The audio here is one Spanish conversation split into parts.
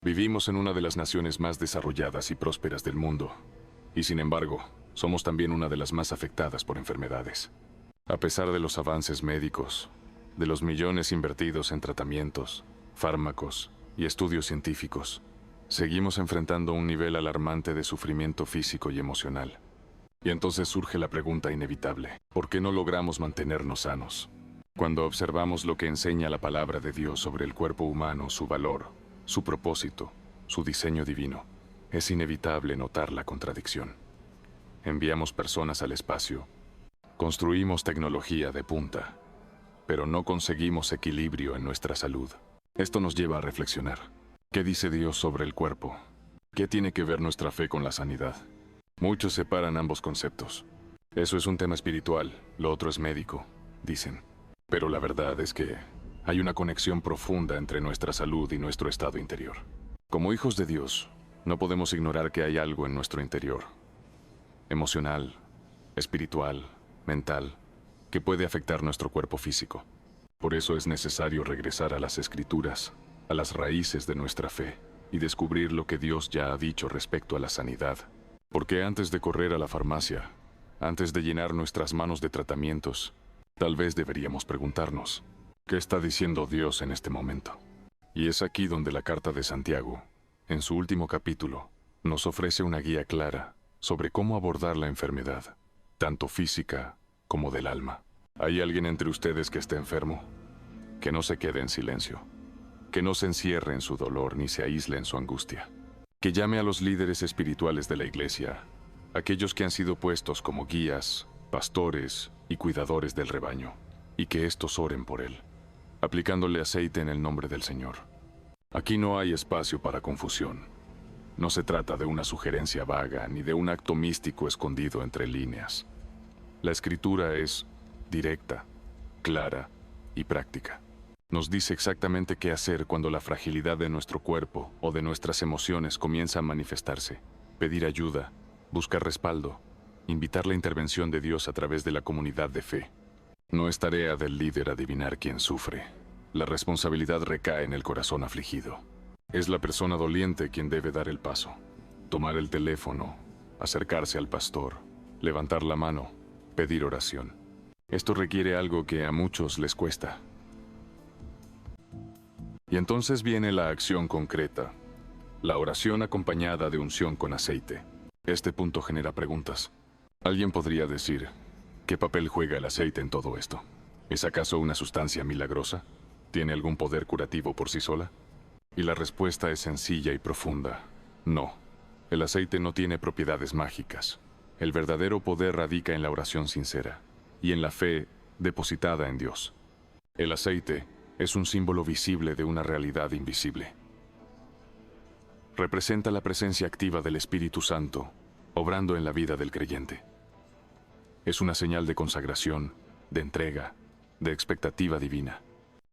Vivimos en una de las naciones más desarrolladas y prósperas del mundo, y sin embargo, somos también una de las más afectadas por enfermedades. A pesar de los avances médicos, de los millones invertidos en tratamientos, fármacos y estudios científicos, seguimos enfrentando un nivel alarmante de sufrimiento físico y emocional. Y entonces surge la pregunta inevitable: ¿por qué no logramos mantenernos sanos? Cuando observamos lo que enseña la palabra de Dios sobre el cuerpo humano, su valor, su propósito, su diseño divino, es inevitable notar la contradicción. Enviamos personas al espacio, construimos tecnología de punta, pero no conseguimos equilibrio en nuestra salud. Esto nos lleva a reflexionar. ¿Qué dice Dios sobre el cuerpo? ¿Qué tiene que ver nuestra fe con la sanidad? Muchos separan ambos conceptos. Eso es un tema espiritual, lo otro es médico, dicen. Pero la verdad es que hay una conexión profunda entre nuestra salud y nuestro estado interior. Como hijos de Dios, no podemos ignorar que hay algo en nuestro interior, emocional, espiritual, mental, que puede afectar nuestro cuerpo físico. Por eso es necesario regresar a las Escrituras, a las raíces de nuestra fe, y descubrir lo que Dios ya ha dicho respecto a la sanidad. Porque antes de correr a la farmacia, antes de llenar nuestras manos de tratamientos, tal vez deberíamos preguntarnos: ¿qué está diciendo Dios en este momento? Y es aquí donde la carta de Santiago, en su último capítulo, nos ofrece una guía clara sobre cómo abordar la enfermedad, tanto física como del alma. ¿Hay alguien entre ustedes que esté enfermo? Que no se quede en silencio, que no se encierre en su dolor ni se aísle en su angustia. Que llame a los líderes espirituales de la iglesia, aquellos que han sido puestos como guías, pastores y cuidadores del rebaño, y que estos oren por él, aplicándole aceite en el nombre del Señor. Aquí no hay espacio para confusión. No se trata de una sugerencia vaga ni de un acto místico escondido entre líneas. La Escritura es directa, clara y práctica. Nos dice exactamente qué hacer cuando la fragilidad de nuestro cuerpo o de nuestras emociones comienza a manifestarse. Pedir ayuda, buscar respaldo, invitar la intervención de Dios a través de la comunidad de fe. No es tarea del líder adivinar quién sufre. La responsabilidad recae en el corazón afligido. Es la persona doliente quien debe dar el paso, tomar el teléfono, acercarse al pastor, levantar la mano, pedir oración. Esto requiere algo que a muchos les cuesta. Y entonces viene la acción concreta, la oración acompañada de unción con aceite. Este punto genera preguntas. Alguien podría decir: ¿qué papel juega el aceite en todo esto? ¿Es acaso una sustancia milagrosa? ¿Tiene algún poder curativo por sí sola? Y la respuesta es sencilla y profunda: no. El aceite no tiene propiedades mágicas. El verdadero poder radica en la oración sincera y en la fe depositada en Dios. El aceite es un símbolo visible de una realidad invisible. Representa la presencia activa del Espíritu Santo, obrando en la vida del creyente. Es una señal de consagración, de entrega, de expectativa divina.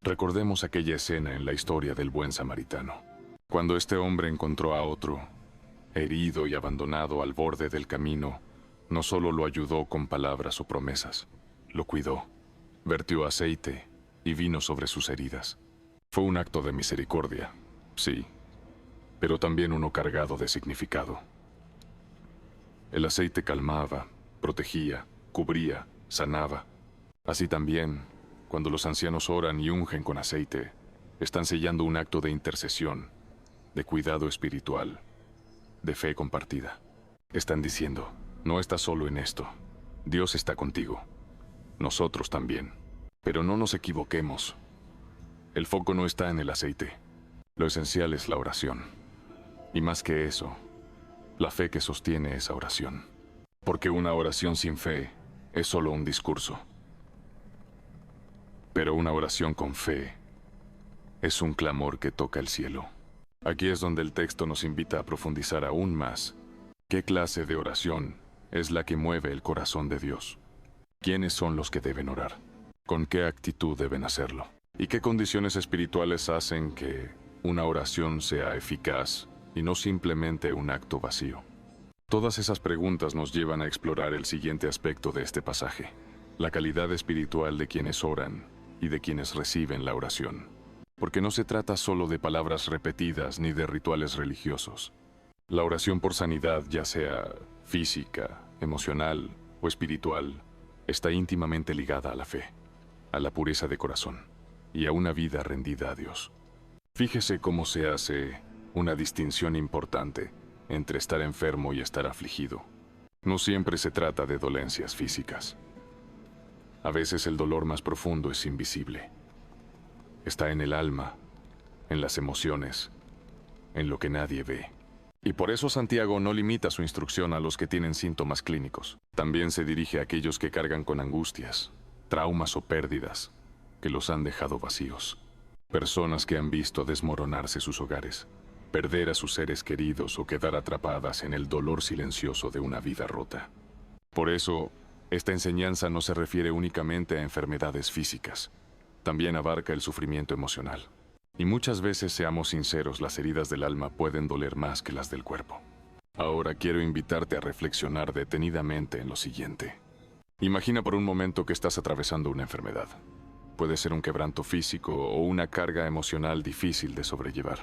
Recordemos aquella escena en la historia del buen samaritano, cuando este hombre encontró a otro, herido y abandonado al borde del camino. No solo lo ayudó con palabras o promesas, lo cuidó, vertió aceite y vino sobre sus heridas. Fue un acto de misericordia, sí, pero también uno cargado de significado. El aceite calmaba, protegía, cubría, sanaba. Así también, cuando los ancianos oran y ungen con aceite, están sellando un acto de intercesión, de cuidado espiritual, de fe compartida. Están diciendo: no estás solo en esto, Dios está contigo, nosotros también. Pero no nos equivoquemos. El foco no está en el aceite. Lo esencial es la oración. Y más que eso, la fe que sostiene esa oración. Porque una oración sin fe es solo un discurso. Pero una oración con fe es un clamor que toca el cielo. Aquí es donde el texto nos invita a profundizar aún más. ¿Qué clase de oración es la que mueve el corazón de Dios? ¿Quiénes son los que deben orar? ¿Con qué actitud deben hacerlo? ¿Y qué condiciones espirituales hacen que una oración sea eficaz y no simplemente un acto vacío? Todas esas preguntas nos llevan a explorar el siguiente aspecto de este pasaje: la calidad espiritual de quienes oran y de quienes reciben la oración. porque no se trata solo de palabras repetidas ni de rituales religiosos. La oración por sanidad, ya sea física, emocional o espiritual, está íntimamente ligada a la fe, a la pureza de corazón y a una vida rendida a Dios. Fíjese cómo se hace una distinción importante entre estar enfermo y estar afligido. No siempre se trata de dolencias físicas. A veces el dolor más profundo es invisible. Está en el alma, en las emociones, en lo que nadie ve. Y por eso Santiago no limita su instrucción a los que tienen síntomas clínicos. También se dirige a aquellos que cargan con angustias, traumas o pérdidas que los han dejado vacíos. Personas que han visto desmoronarse sus hogares, perder a sus seres queridos o quedar atrapadas en el dolor silencioso de una vida rota. Por eso, esta enseñanza no se refiere únicamente a enfermedades físicas. También abarca el sufrimiento emocional. Y muchas veces, seamos sinceros, las heridas del alma pueden doler más que las del cuerpo. Ahora quiero invitarte a reflexionar detenidamente en lo siguiente. Imagina por un momento que estás atravesando una enfermedad. Puede ser un quebranto físico o una carga emocional difícil de sobrellevar.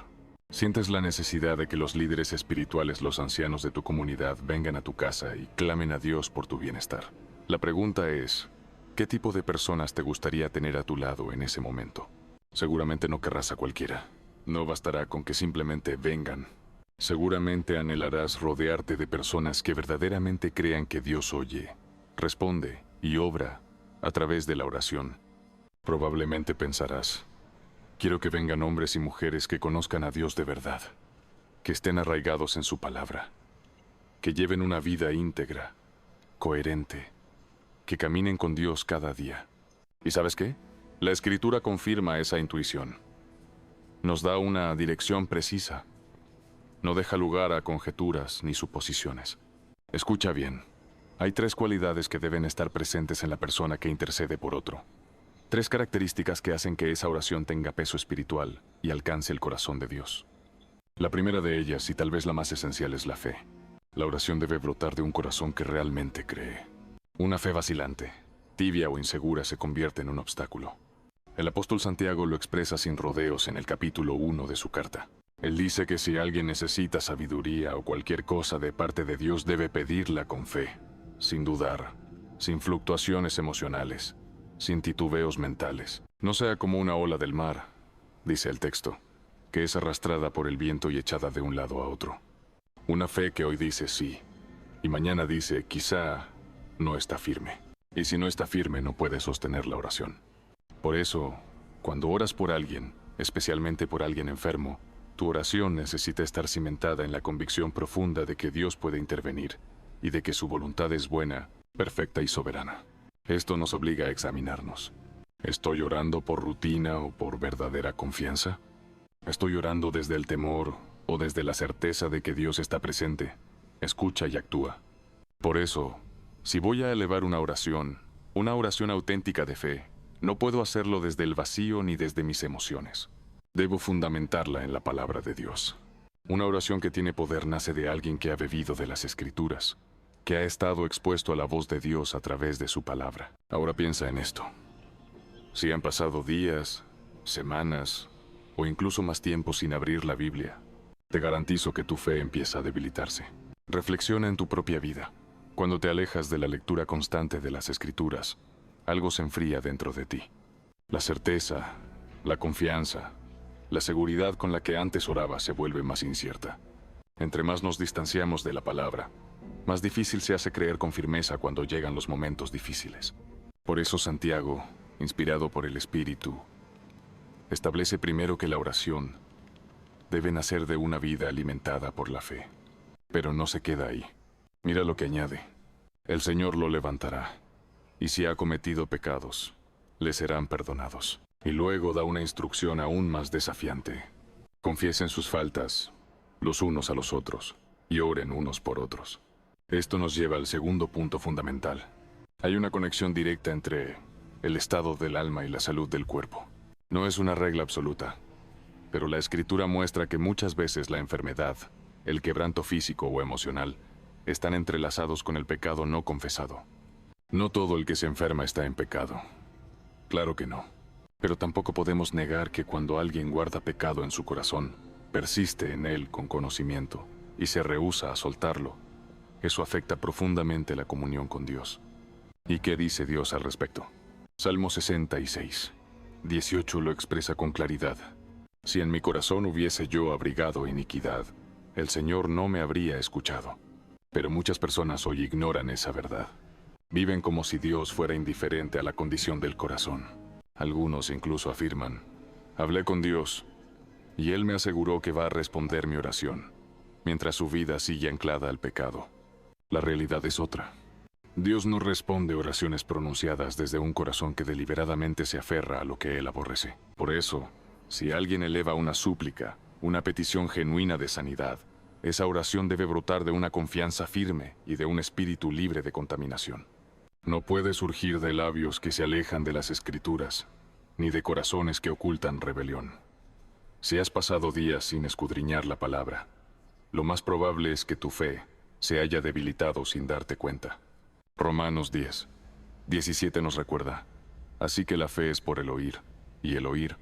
Sientes la necesidad de que los líderes espirituales, los ancianos de tu comunidad, vengan a tu casa y clamen a Dios por tu bienestar. La pregunta es, ¿qué tipo de personas te gustaría tener a tu lado en ese momento? Seguramente no querrás a cualquiera. No bastará con que simplemente vengan. Seguramente anhelarás rodearte de personas que verdaderamente crean que Dios oye, responde y obra a través de la oración. Probablemente pensarás, quiero que vengan hombres y mujeres que conozcan a Dios de verdad, que estén arraigados en su palabra, que lleven una vida íntegra, coherente, que caminen con Dios cada día. ¿Y sabes qué? La Escritura confirma esa intuición. Nos da una dirección precisa. No deja lugar a conjeturas ni suposiciones. Escucha bien. Hay 3 cualidades que deben estar presentes en la persona que intercede por otro. 3 características que hacen que esa oración tenga peso espiritual y alcance el corazón de Dios. La primera de ellas, y tal vez la más esencial, es la fe. La oración debe brotar de un corazón que realmente cree. Una fe vacilante, tibia o insegura se convierte en un obstáculo. El apóstol Santiago lo expresa sin rodeos en el capítulo 1 de su carta. Él dice que si alguien necesita sabiduría o cualquier cosa de parte de Dios, debe pedirla con fe, sin dudar, sin fluctuaciones emocionales, sin titubeos mentales. No sea como una ola del mar, dice el texto, que es arrastrada por el viento y echada de un lado a otro. Una fe que hoy dice sí, y mañana dice quizá no está firme. Y si no está firme, no puede sostener la oración. Por eso, cuando oras por alguien, especialmente por alguien enfermo, tu oración necesita estar cimentada en la convicción profunda de que Dios puede intervenir y de que su voluntad es buena, perfecta y soberana. Esto nos obliga a examinarnos. ¿Estoy orando por rutina o por verdadera confianza? ¿Estoy orando desde el temor o desde la certeza de que Dios está presente, escucha y actúa? Por eso, si voy a elevar una oración auténtica de fe, no puedo hacerlo desde el vacío ni desde mis emociones. Debo fundamentarla en la palabra de Dios. Una oración que tiene poder nace de alguien que ha bebido de las Escrituras, que ha estado expuesto a la voz de Dios a través de su palabra. Ahora piensa en esto. Si han pasado días, semanas o incluso más tiempo sin abrir la Biblia, te garantizo que tu fe empieza a debilitarse. Reflexiona en tu propia vida. Cuando te alejas de la lectura constante de las Escrituras, algo se enfría dentro de ti. La certeza, la confianza, la seguridad con la que antes orabas se vuelve más incierta. Entre más nos distanciamos de la palabra, más difícil se hace creer con firmeza cuando llegan los momentos difíciles. Por eso Santiago, inspirado por el Espíritu, establece primero que la oración debe nacer de una vida alimentada por la fe. Pero no se queda ahí. Mira lo que añade. El Señor lo levantará, y si ha cometido pecados, le serán perdonados. Y luego da una instrucción aún más desafiante. Confiesen sus faltas los unos a los otros, y oren unos por otros. Esto nos lleva al segundo punto fundamental. Hay una conexión directa entre el estado del alma y la salud del cuerpo. No es una regla absoluta, pero la Escritura muestra que muchas veces la enfermedad, el quebranto físico o emocional, están entrelazados con el pecado no confesado. No todo el que se enferma está en pecado. Claro que no. Pero tampoco podemos negar que cuando alguien guarda pecado en su corazón, persiste en él con conocimiento y se rehúsa a soltarlo, eso afecta profundamente la comunión con Dios. ¿Y qué dice Dios al respecto? Salmo 66, 18 lo expresa con claridad. Si en mi corazón hubiese yo abrigado iniquidad, el Señor no me habría escuchado. Pero muchas personas hoy ignoran esa verdad. Viven como si Dios fuera indiferente a la condición del corazón. Algunos incluso afirman, hablé con Dios y Él me aseguró que va a responder mi oración, mientras su vida sigue anclada al pecado. La realidad es otra. Dios no responde oraciones pronunciadas desde un corazón que deliberadamente se aferra a lo que Él aborrece. Por eso, si alguien eleva una súplica, una petición genuina de sanidad, esa oración debe brotar de una confianza firme y de un espíritu libre de contaminación. No puede surgir de labios que se alejan de las Escrituras, ni de corazones que ocultan rebelión. Si has pasado días sin escudriñar la palabra, lo más probable es que tu fe se haya debilitado sin darte cuenta. Romanos 10, 17 nos recuerda, así que la fe es por el oír, y el oír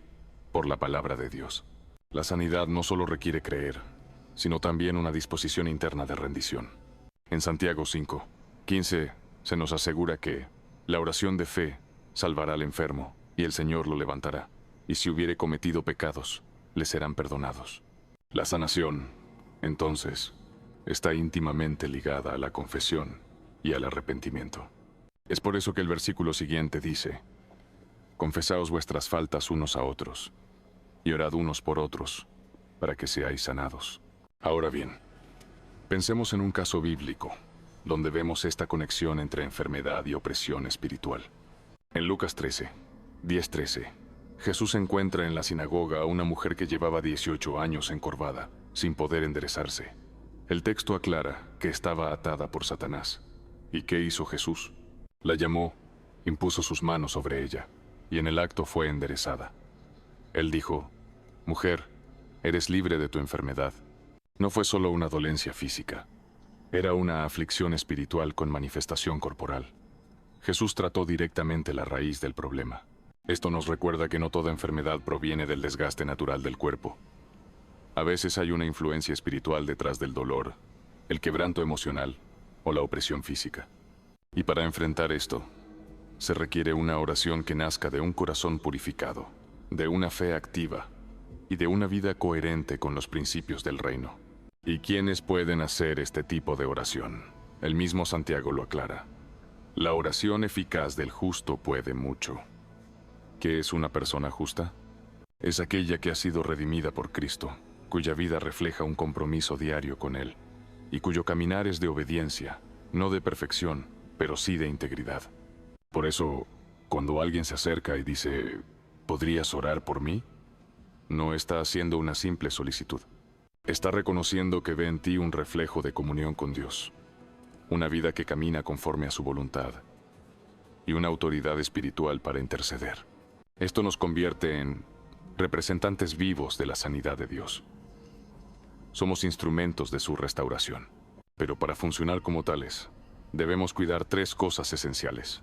por la palabra de Dios. La sanidad no solo requiere creer, sino también una disposición interna de rendición. En Santiago 5, 15 se nos asegura que la oración de fe salvará al enfermo, y el Señor lo levantará, y si hubiere cometido pecados, le serán perdonados. La sanación, entonces, está íntimamente ligada a la confesión y al arrepentimiento. Es por eso que el versículo siguiente dice, confesaos vuestras faltas unos a otros, y orad unos por otros, para que seáis sanados. Ahora bien, pensemos en un caso bíblico, donde vemos esta conexión entre enfermedad y opresión espiritual. En Lucas 13, 10-13, Jesús encuentra en la sinagoga a una mujer que llevaba 18 años encorvada, sin poder enderezarse. El texto aclara que estaba atada por Satanás. ¿Y qué hizo Jesús? La llamó, impuso sus manos sobre ella, y en el acto fue enderezada. Él dijo, mujer, eres libre de tu enfermedad. No fue solo una dolencia física, era una aflicción espiritual con manifestación corporal. Jesús trató directamente la raíz del problema. Esto nos recuerda que no toda enfermedad proviene del desgaste natural del cuerpo. A veces hay una influencia espiritual detrás del dolor, el quebranto emocional o la opresión física. Y para enfrentar esto, se requiere una oración que nazca de un corazón purificado, de una fe activa y de una vida coherente con los principios del reino. ¿Y quiénes pueden hacer este tipo de oración? El mismo Santiago lo aclara. La oración eficaz del justo puede mucho. ¿Qué es una persona justa? Es aquella que ha sido redimida por Cristo, cuya vida refleja un compromiso diario con Él, y cuyo caminar es de obediencia, no de perfección, pero sí de integridad. Por eso, cuando alguien se acerca y dice, ¿podrías orar por mí?, no está haciendo una simple solicitud. Está reconociendo que ve en ti un reflejo de comunión con Dios, una vida que camina conforme a su voluntad, y una autoridad espiritual para interceder. Esto nos convierte en representantes vivos de la sanidad de Dios. Somos instrumentos de su restauración. Pero para funcionar como tales, debemos cuidar 3 cosas esenciales: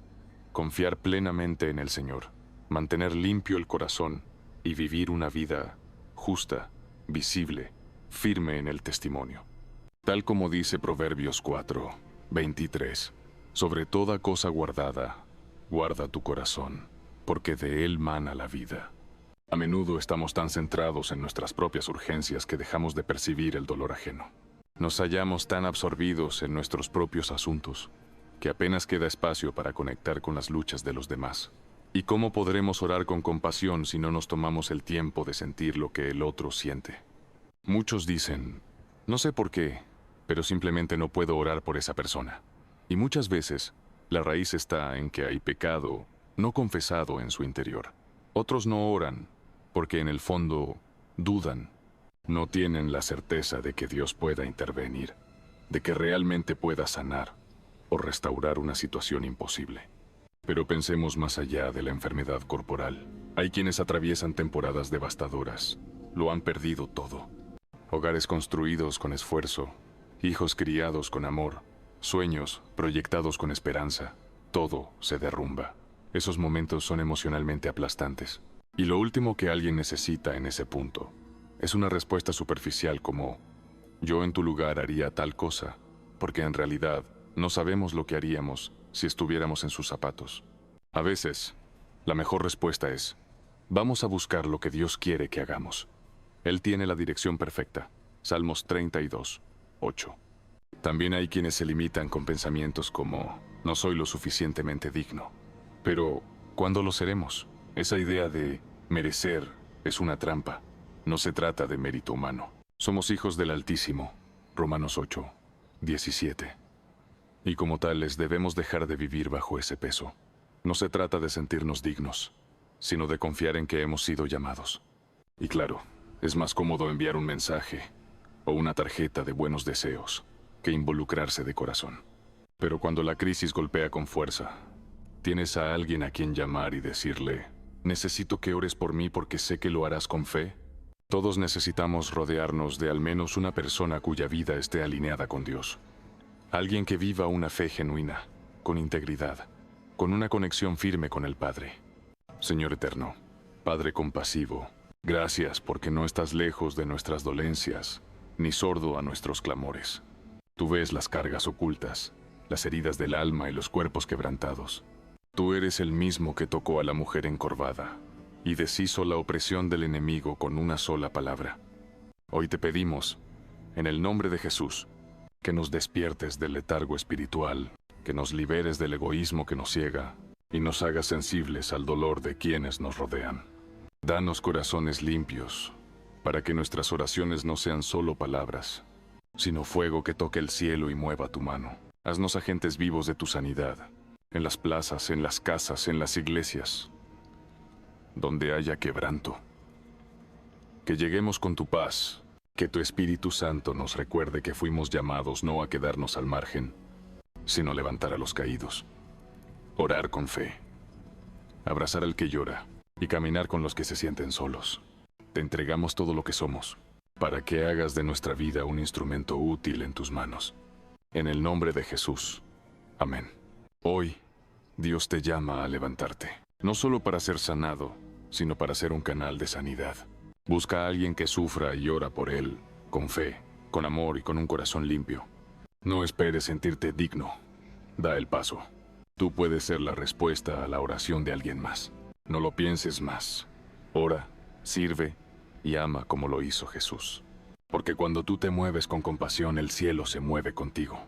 confiar plenamente en el Señor, mantener limpio el corazón y vivir una vida justa, visible, firme en el testimonio. Tal como dice Proverbios 4, 23, sobre toda cosa guardada, guarda tu corazón, porque de él mana la vida. A menudo estamos tan centrados en nuestras propias urgencias que dejamos de percibir el dolor ajeno. Nos hallamos tan absorbidos en nuestros propios asuntos que apenas queda espacio para conectar con las luchas de los demás. ¿Y cómo podremos orar con compasión si no nos tomamos el tiempo de sentir lo que el otro siente? Muchos dicen, no sé por qué, pero simplemente no puedo orar por esa persona. Y muchas veces, la raíz está en que hay pecado no confesado en su interior. Otros no oran porque en el fondo dudan. No tienen la certeza de que Dios pueda intervenir, de que realmente pueda sanar o restaurar una situación imposible. Pero pensemos más allá de la enfermedad corporal. Hay quienes atraviesan temporadas devastadoras. Lo han perdido todo. Hogares construidos con esfuerzo, hijos criados con amor, sueños proyectados con esperanza. Todo se derrumba. Esos momentos son emocionalmente aplastantes. Y lo último que alguien necesita en ese punto es una respuesta superficial como yo en tu lugar haría tal cosa, porque en realidad no sabemos lo que haríamos si estuviéramos en sus zapatos. A veces, la mejor respuesta es vamos a buscar lo que Dios quiere que hagamos. Él tiene la dirección perfecta. Salmos 32, 8. También hay quienes se limitan con pensamientos como no soy lo suficientemente digno. Pero, ¿cuándo lo seremos? Esa idea de merecer es una trampa. No se trata de mérito humano. Somos hijos del Altísimo. Romanos 8, 17. Y como tales debemos dejar de vivir bajo ese peso. No se trata de sentirnos dignos, sino de confiar en que hemos sido llamados. Y claro, es más cómodo enviar un mensaje o una tarjeta de buenos deseos que involucrarse de corazón. Pero cuando la crisis golpea con fuerza, tienes a alguien a quien llamar y decirle, necesito que ores por mí porque sé que lo harás con fe. Todos necesitamos rodearnos de al menos una persona cuya vida esté alineada con Dios. Alguien que viva una fe genuina, con integridad, con una conexión firme con el Padre. Señor eterno, Padre compasivo, gracias porque no estás lejos de nuestras dolencias, ni sordo a nuestros clamores. Tú ves las cargas ocultas, las heridas del alma y los cuerpos quebrantados. Tú eres el mismo que tocó a la mujer encorvada y deshizo la opresión del enemigo con una sola palabra. Hoy te pedimos, en el nombre de Jesús, que nos despiertes del letargo espiritual, que nos liberes del egoísmo que nos ciega y nos hagas sensibles al dolor de quienes nos rodean. Danos corazones limpios, para que nuestras oraciones no sean solo palabras, sino fuego que toque el cielo y mueva tu mano. Haznos agentes vivos de tu sanidad, en las plazas, en las casas, en las iglesias, donde haya quebranto. Que lleguemos con tu paz, que tu Espíritu Santo nos recuerde que fuimos llamados no a quedarnos al margen, sino levantar a los caídos. Orar con fe, abrazar al que llora y caminar con los que se sienten solos. Te entregamos todo lo que somos, para que hagas de nuestra vida un instrumento útil en tus manos. En el nombre de Jesús. Amén. Hoy, Dios te llama a levantarte, no solo para ser sanado, sino para ser un canal de sanidad. Busca a alguien que sufra y ora por él, con fe, con amor y con un corazón limpio. No esperes sentirte digno. Da el paso. Tú puedes ser la respuesta a la oración de alguien más. No lo pienses más. Ora, sirve y ama como lo hizo Jesús. Porque cuando tú te mueves con compasión, el cielo se mueve contigo.